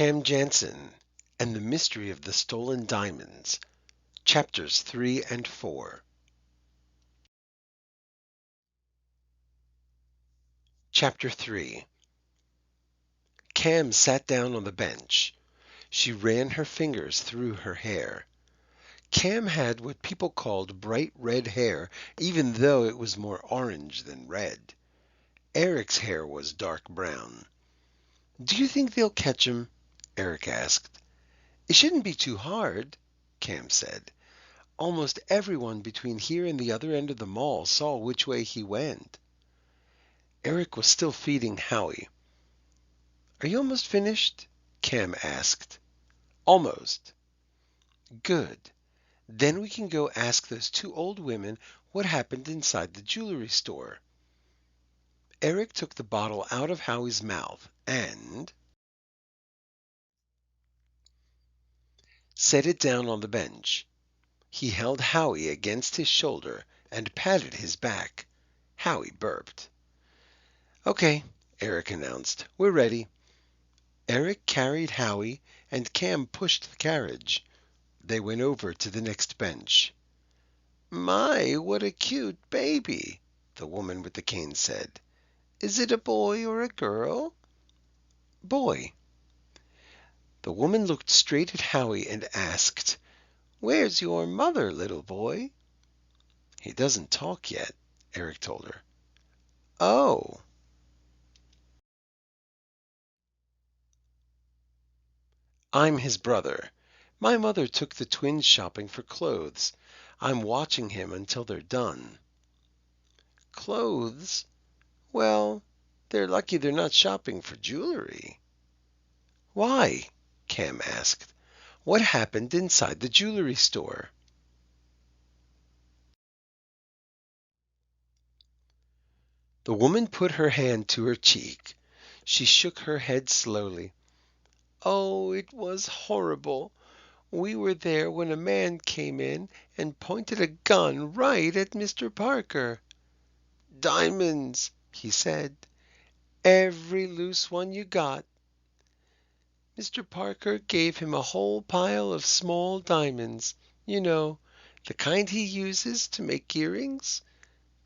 Cam Jansen and the Mystery of the Stolen Diamonds, Chapters 3 and 4. Chapter 3. Cam sat down on the bench. She ran her fingers through her hair. Cam had what people called bright red hair, even though it was more orange than red. Eric's hair was dark brown. "Do you think they'll catch him?" Eric asked. "It shouldn't be too hard," Cam said. "Almost everyone between here and the other end of the mall saw which way he went." Eric was still feeding Howie. "Are you almost finished?" Cam asked. "Almost." "Good. Then we can go ask those two old women what happened inside the jewelry store." Eric took the bottle out of Howie's mouth and set it down on the bench. He held Howie against his shoulder and patted his back. Howie burped. "Okay," Eric announced. "We're ready." Eric carried Howie, and Cam pushed the carriage. They went over to the next bench. "My, what a cute baby," the woman with the cane said. "Is it a boy or a girl?" "Boy." The woman looked straight at Howie and asked, "Where's your mother, little boy?" "He doesn't talk yet," Eric told her. "Oh." "I'm his brother. My mother took the twins shopping for clothes. I'm watching him until they're done." "Clothes? Well, they're lucky they're not shopping for jewelry." "Why?" Cam asked. "What happened inside the jewelry store?" The woman put her hand to her cheek. She shook her head slowly. "Oh, it was horrible. We were there when a man came in and pointed a gun right at Mr. Parker. 'Diamonds,' he said. 'Every loose one you got.' Mr. Parker gave him a whole pile of small diamonds, you know, the kind he uses to make earrings.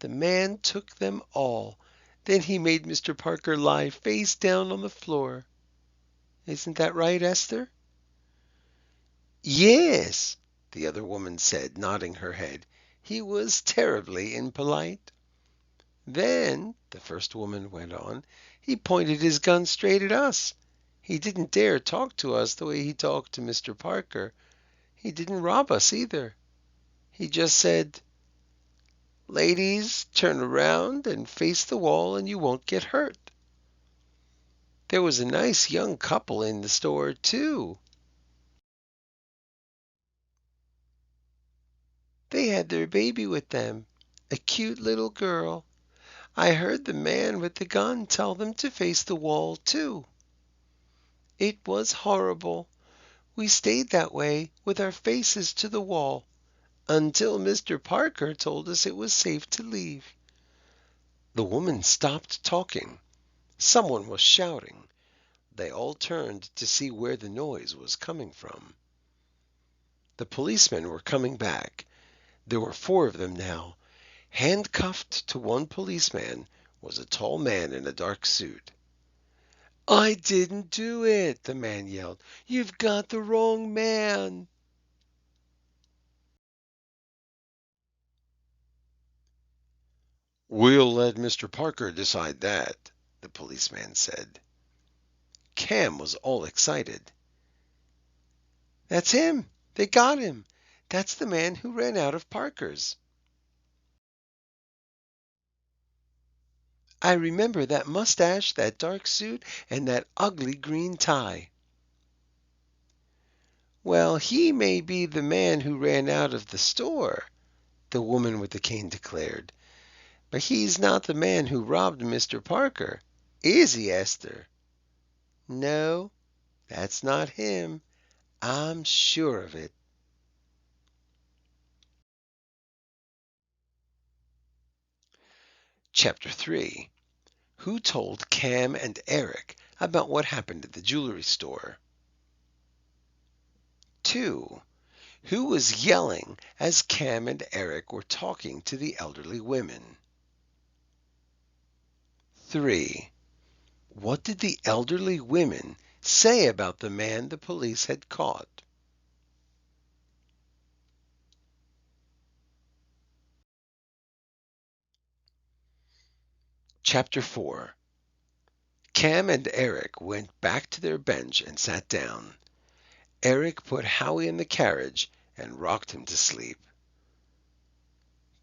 The man took them all. Then he made Mr. Parker lie face down on the floor. Isn't that right, Esther?" "Yes," the other woman said, nodding her head. "He was terribly impolite." "Then," the first woman went on, "he pointed his gun straight at us. He didn't dare talk to us the way he talked to Mr. Parker. He didn't rob us either. He just said, 'Ladies, turn around and face the wall and you won't get hurt.' There was a nice young couple in the store, too. They had their baby with them, a cute little girl. I heard the man with the gun tell them to face the wall, too. It was horrible. We stayed that way with our faces to the wall until Mr. Parker told us it was safe to leave." The woman stopped talking. Someone was shouting. They all turned to see where the noise was coming from. The policemen were coming back. There were 4 of them now. Handcuffed to one policeman was a tall man in a dark suit. "I didn't do it," the man yelled. "You've got the wrong man." "We'll let Mr. Parker decide that," the policeman said. Cam was all excited. "That's him! They got him! That's the man who ran out of Parker's. I remember that mustache, that dark suit, and that ugly green tie." "Well, he may be the man who ran out of the store," the woman with the cane declared, "but he's not the man who robbed Mr. Parker. Is he, Esther?" "No, that's not him. I'm sure of it." Chapter 3. Who told Cam and Eric about what happened at the jewelry store? 2. Who was yelling as Cam and Eric were talking to the elderly women? 3. What did the elderly women say about the man the police had caught? Chapter 4. Cam and Eric went back to their bench and sat down. Eric put Howie in the carriage and rocked him to sleep.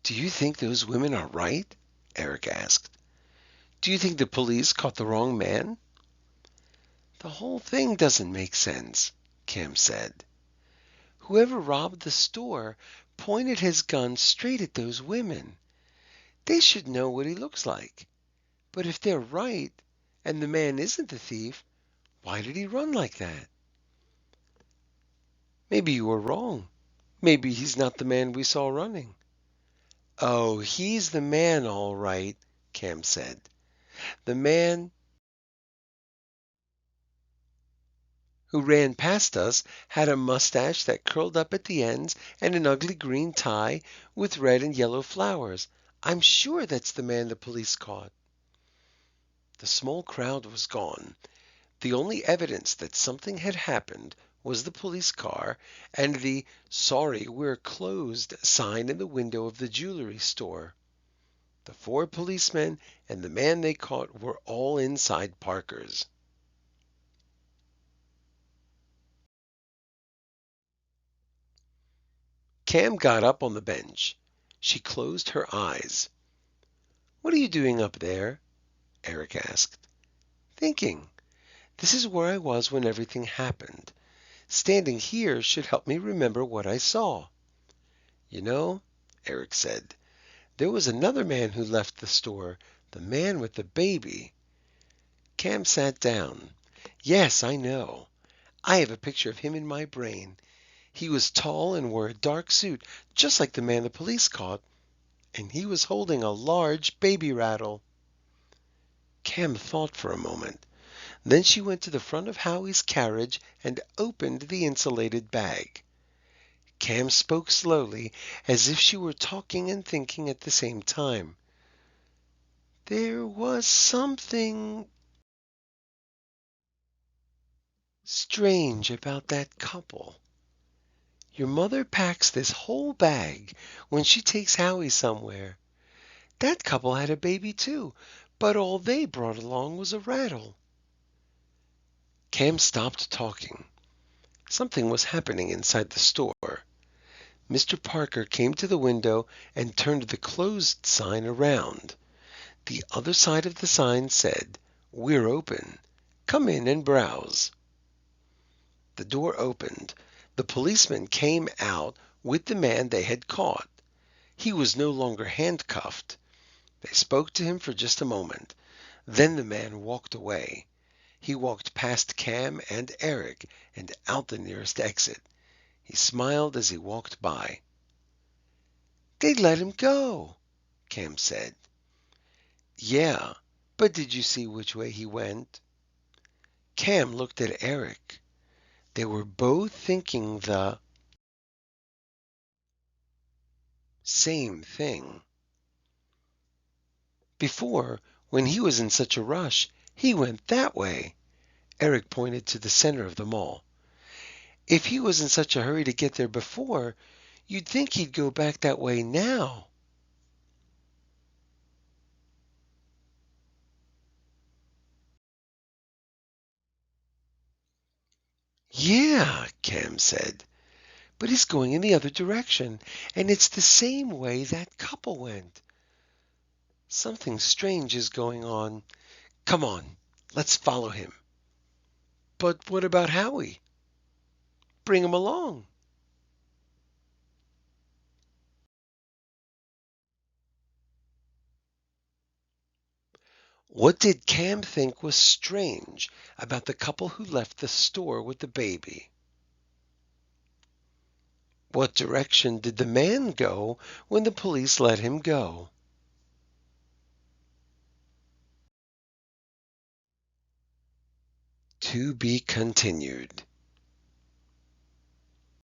"Do you think those women are right?" Eric asked. "Do you think the police caught the wrong man?" "The whole thing doesn't make sense," Cam said. "Whoever robbed the store pointed his gun straight at those women. They should know what he looks like. But if they're right, and the man isn't the thief, why did he run like that?" "Maybe you were wrong. Maybe he's not the man we saw running." "Oh, he's the man all right," Cam said. "The man who ran past us had a mustache that curled up at the ends and an ugly green tie with red and yellow flowers. I'm sure that's the man the police caught." The small crowd was gone. The only evidence that something had happened was the police car and the "Sorry, we're closed" sign in the window of the jewelry store. The 4 policemen and the man they caught were all inside Parker's. Cam got up on the bench. She closed her eyes. "What are you doing up there?" Eric asked. "Thinking. This is where I was when everything happened. Standing here should help me remember what I saw." "You know," Eric said, "there was another man who left the store, the man with the baby." Cam sat down. "Yes, I know. I have a picture of him in my brain. He was tall and wore a dark suit, just like the man the police caught, and he was holding a large baby rattle." Cam thought for a moment. Then she went to the front of Howie's carriage and opened the insulated bag. Cam spoke slowly, as if she were talking and thinking at the same time. "There was something strange about that couple. Your mother packs this whole bag when she takes Howie somewhere. That couple had a baby too, but all they brought along was a rattle." Cam stopped talking. Something was happening inside the store. Mr. Parker came to the window and turned the closed sign around. The other side of the sign said, "We're open. Come in and browse." The door opened. The policeman came out with the man they had caught. He was no longer handcuffed. They spoke to him for just a moment. Then the man walked away. He walked past Cam and Eric and out the nearest exit. He smiled as he walked by. "They let him go," Cam said. "Yeah, but did you see which way he went?" Cam looked at Eric. They were both thinking the same thing. Before, when he was in such a rush, he went that way. Eric pointed to the center of the mall. "If he was in such a hurry to get there before, you'd think he'd go back that way now." "Yeah," Cam said, "but he's going in the other direction, and it's the same way that couple went. Something strange is going on. Come on, let's follow him." "But what about Howie?" "Bring him along." What did Cam think was strange about the couple who left the store with the baby? What direction did the man go when the police let him go? To be continued.